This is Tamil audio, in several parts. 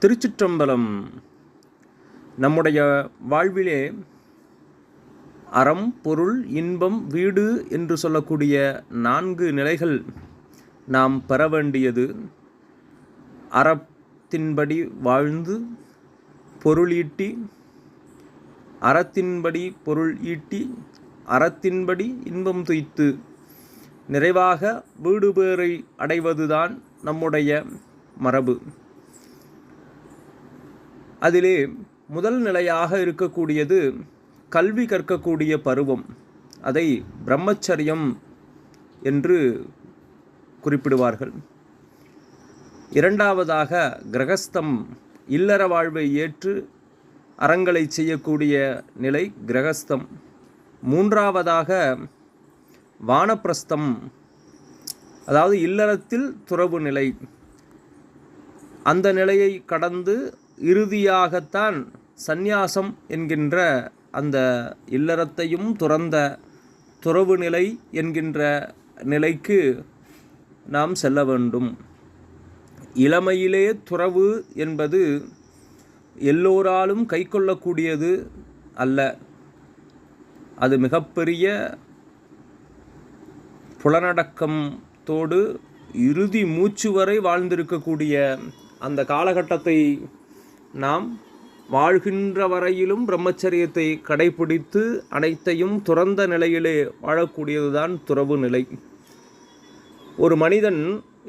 திருச்சிற்றம்பலம். நம்முடைய வாழ்விலே அறம், பொருள், இன்பம், வீடு என்று சொல்லக்கூடிய 4 நிலைகள் நாம் பெற வேண்டியது. அறத்தின்படி வாழ்ந்து பொருள் ஈட்டி, அறத்தின்படி பொருள் ஈட்டி, அறத்தின்படி இன்பம் துய்த்து நிறைவாக வீடு பேரை அடைவதுதான் நம்முடைய மரபு. அதிலே முதல் நிலையாக இருக்கக்கூடியது கல்வி கற்கக்கூடிய பருவம். அதை பிரம்மச்சரியம் என்று குறிப்பிடுவார்கள். இரண்டாவதாக கிரகஸ்தம், இல்லற வாழ்வை ஏற்று அறங்களை செய்யக்கூடிய நிலை கிரகஸ்தம். மூன்றாவதாக வானப்பிரஸ்தம், அதாவது இல்லறத்தில் துறவு நிலை. அந்த நிலையை கடந்து இறுதியாகத்தான் சந்நியாசம் என்கின்ற அந்த இல்லறத்தையும் துறந்த துறவு நிலை என்கின்ற நிலைக்கு நாம் செல்ல வேண்டும். இளமையிலே துறவு என்பது எல்லோராலும் கை கொள்ளக்கூடியது அல்ல. அது மிகப்பெரிய புலனடக்கத்தோடு இறுதி மூச்சு வரை வாழ்ந்திருக்கக்கூடிய அந்த காலகட்டத்தை நாம் வாழ்கின்ற வரையிலும் பிரம்மச்சரியத்தை கடைபிடித்து அனைத்தையும் துறந்த நிலையிலே வாழக்கூடியதுதான் துறவு நிலை. ஒரு மனிதன்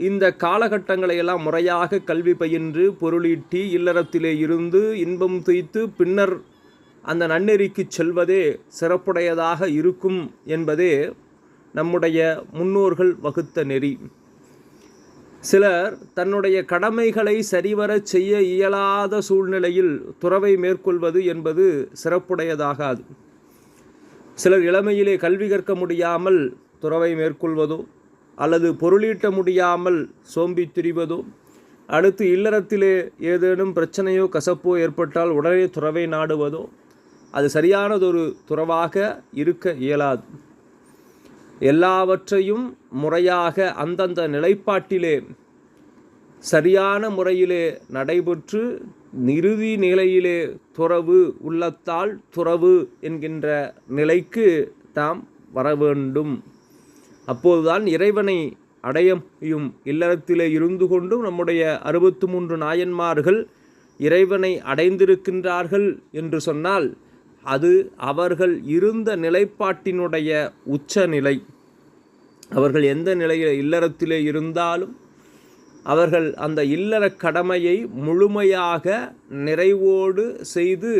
இந்த காலகட்டங்களையெல்லாம் முறையாக கல்வி பயின்று பொருளீட்டி இல்லறத்திலே இருந்து இன்பம் துய்த்து பின்னர் அந்த நன்னெறிக்கு செல்வதே சிறப்புடையதாக இருக்கும் என்பதே நம்முடைய முன்னோர்கள் வகுத்த நெறி. சிலர் தன்னுடைய கடமைகளை சரிவர செய்ய இயலாத சூழ்நிலையில் துறவை மேற்கொள்வது என்பது சிறப்புடையதாகாது. சிலர் இளமையிலே கல்வி கற்க முடியாமல் துறவை மேற்கொள்வதோ, அல்லது பொருளீட்ட முடியாமல் சோம்பி திரிவதோ, அடுத்து இல்லறத்திலே ஏதேனும் பிரச்சனையோ கசப்போ ஏற்பட்டால் உடனே துறவை நாடுவதோ, அது சரியானதொரு துறவாக இருக்க இயலாது. எல்லாவற்றையும் முறையாக அந்தந்த நிலைப்பாட்டிலே சரியான முறையிலே நடைபெற்று இறுதி நிலையிலே துறவு, உள்ளத்தால் துறவு என்கின்ற நிலைக்கு நாம் வர வேண்டும். அப்போதுதான் இறைவனை அடைய முடியும். இல்லறத்திலே இருந்து கொண்டும் நம்முடைய 63 நாயன்மார்கள் இறைவனை அடைந்திருக்கின்றார்கள் என்று சொன்னால் அது அவர்கள் இருந்த நிலைப்பாட்டினுடைய உச்ச நிலை. அவர்கள் எந்த நிலையில் இல்லறத்திலே இருந்தாலும் அவர்கள் அந்த இல்லற கடமையை முழுமையாக நிறைவோடு செய்து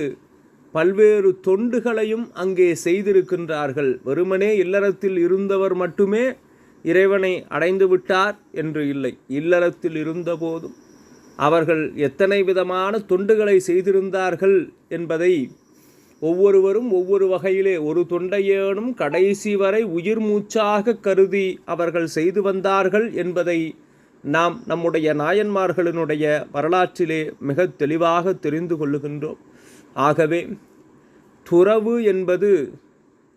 பல்வேறு தொண்டுகளையும் அங்கே செய்திருக்கின்றார்கள். வெறுமனே இல்லறத்தில் இருந்தவர் மட்டுமே இறைவனை அடைந்து விட்டார் என்று இல்லை. இல்லறத்தில் இருந்தபோதும் அவர்கள் எத்தனை விதமான தொண்டுகளை செய்திருந்தார்கள் என்பதை ஒவ்வொருவரும் ஒவ்வொரு வகையிலே ஒரு தொண்டையேனும் கடைசி வரை உயிர் மூச்சாக கருதி அவர்கள் செய்து வந்தார்கள் என்பதை நாம் நம்முடைய நாயன்மார்களினுடைய வரலாற்றிலே மிக தெளிவாக தெரிந்து கொள்ளுகின்றோம். ஆகவே துறவு என்பது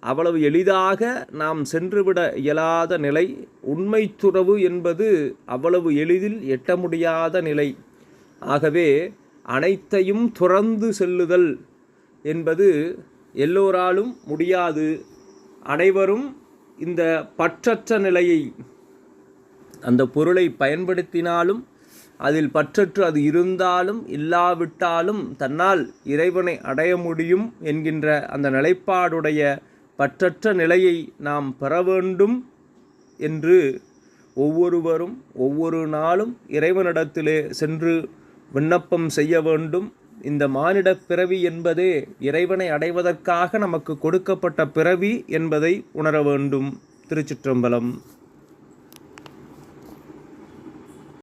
அவ்வளவு எளிதாக நாம் சென்றுவிட இயலாத நிலை. உண்மை துறவு என்பது அவ்வளவு எளிதில் எட்ட முடியாத நிலை. ஆகவே அனைத்தையும் துறந்து செல்லுதல் என்பது எல்லோராலும் முடியாது. அனைவரும் இந்த பற்றற்ற நிலையை, அந்த பொருளை பயன்படுத்தினாலும் அதில் பற்றற்று அது இருந்தாலும் இல்லாவிட்டாலும் தன்னால் இறைவனை அடைய முடியும் என்கின்ற அந்த நிலைப்பாடுடைய பற்றற்ற நிலையை நாம் பெற வேண்டும் என்று ஒவ்வொருவரும் ஒவ்வொரு நாளும் இறைவனிடத்திலே சென்று விண்ணப்பம் செய்ய வேண்டும். இந்த மானிட பிறவி என்பதே இறைவனை அடைவதற்காக நமக்கு கொடுக்கப்பட்ட பிறவி என்பதை உணர வேண்டும். திருச்சிற்றம்பலம்.